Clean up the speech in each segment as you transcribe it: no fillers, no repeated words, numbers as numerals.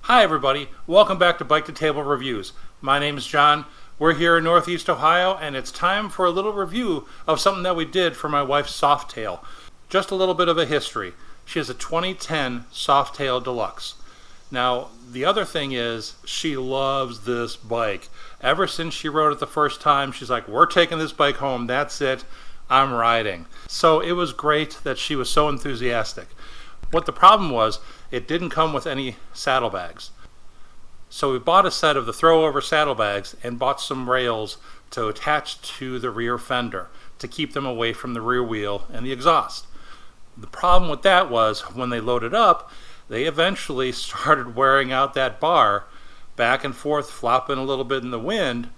Hi everybody, welcome back to Bike to Table Reviews. My name is John. We're here in Northeast Ohio and it's time for a little review of something that we did for my wife Softail. Just a little bit of a history. She has a 2010 Softail Deluxe. Now the other thing is she loves this bike. Ever since she rode it the first time, she's like, we're taking this bike home, that's it, I'm riding. So it was great that she was so enthusiastic. What the problem was, it didn't come with any saddlebags. So we bought a set of the throwover saddlebags and bought some rails to attach to the rear fender to keep them away from the rear wheel and the exhaust. The problem with that was when they loaded up, they eventually started wearing out that bar back and forth, flopping a little bit in the wind,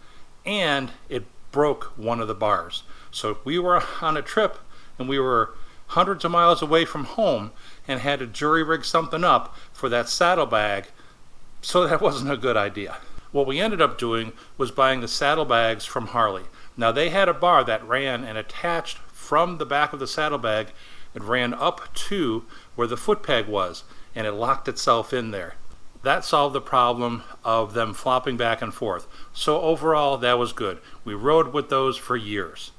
and it broke one of the bars. So we were on a trip and we were hundreds of miles away from home and had to jury rig something up for that saddlebag, so that wasn't a good idea. What we ended up doing was buying the saddlebags from Harley. Now they had a bar that ran and attached from the back of the saddlebag. It ran up to where the foot peg was and it locked itself in there. That solved the problem of them flopping back and forth. So overall that was good. We rode with those for years.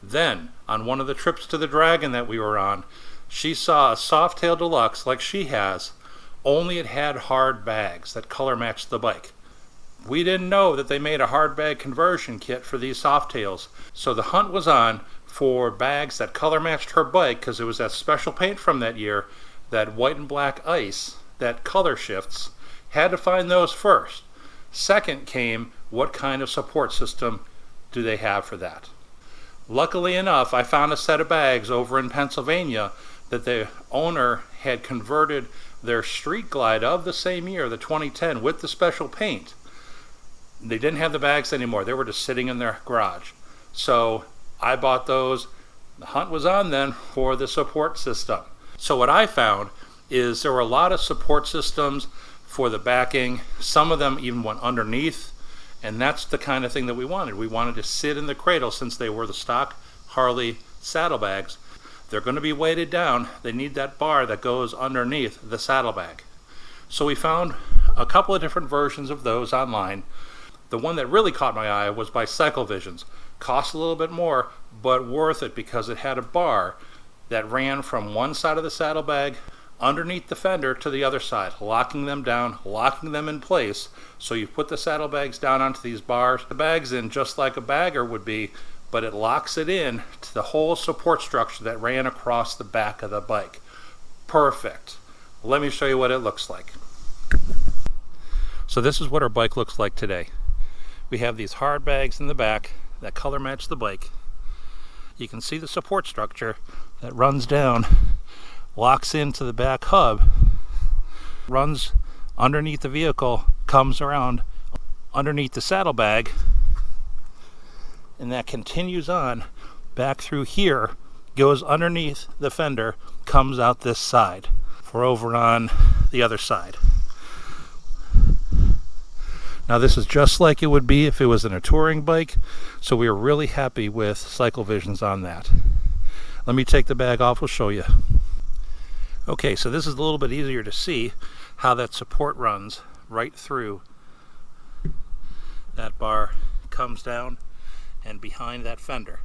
Then on one of the trips to the Dragon that we were on, she saw a Softail Deluxe like she has, only it had hard bags that color matched the bike. We didn't know that they made a hard bag conversion kit for these Softails, so the hunt was on for bags that color matched her bike because it was that special paint from that year, that white and black ice, that color shifts. Had to find those first. Second came, what kind of support system do they have for that? Luckily enough, I found a set of bags over in Pennsylvania that the owner had converted their Street Glide of the same year, the 2010, with the special paint. They didn't have the bags anymore. They were just sitting in their garage. So I bought those. The hunt was on then for the support system. So what I found is there were a lot of support systems for the backing. Some of them even went underneath. And that's the kind of thing that we wanted. We wanted to sit in the cradle since they were the stock Harley saddlebags. They're going to be weighted down. They need that bar that goes underneath the saddlebag. So we found a couple of different versions of those online. The one that really caught my eye was by CycleVisions. Cost a little bit more, but worth it because it had a bar that ran from one side of the saddlebag underneath the fender to the other side, locking them down, locking them in place. So you put the saddlebags down onto these bars, the bags in just like a bagger would be, but it locks it in to the whole support structure that ran across the back of the bike. Perfect. Let me show you what it looks like. So this is what our bike looks like today. We have these hard bags in the back that color match the bike. You can see the support structure that runs down, locks into the back hub, runs underneath the vehicle, comes around underneath the saddlebag, and that continues on back through here, goes underneath the fender, comes out this side for over on the other side. Now this is just like it would be if it was in a touring bike, so we are really happy with CycleVisions on that. Let me take the bag off, we'll show you. Okay, so this is a little bit easier to see how that support runs right through that bar, comes down and behind that fender.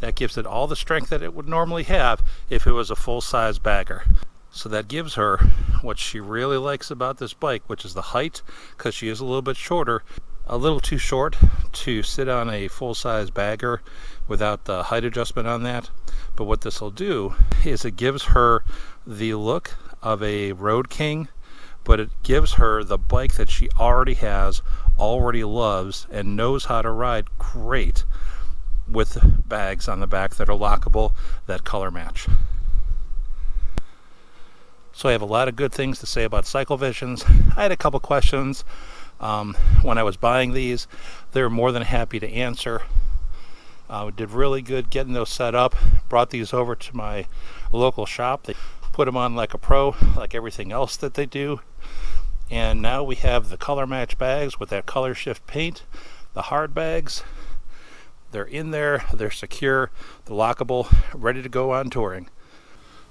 That gives it all the strength that it would normally have if it was a full-size bagger. So that gives her what she really likes about this bike, which is the height, because she is a little bit shorter, a little too short to sit on a full-size bagger without the height adjustment on that. But what this will do is it gives her the look of a road king, but it gives her the bike that she already has, already loves, and knows how to ride great with bags on the back that are lockable, that color match. So I have a lot of good things to say about CycleVisions. I had a couple questions when I was buying these. They were more than happy to answer. We did really good getting those set up. Brought these over to my local shop. They put them on like a pro, like everything else that they do. And now we have the color match bags with that color shift paint, the hard bags. They're in there, they're secure, they're lockable, ready to go on touring.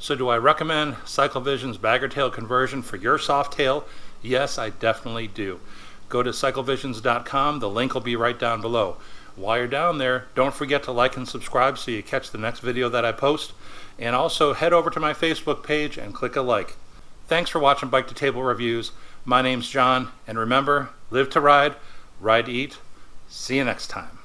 So do I recommend CycleVisions Bagger-tail conversion for your Softail? Yes, I definitely do. Go to CycleVisions.com. The link will be right down below. While you're down there, don't forget to like and subscribe so you catch the next video that I post. And also head over to my Facebook page and click a like. Thanks for watching Bike to Table Reviews. My name's John, and remember, live to ride, ride to eat. See you next time.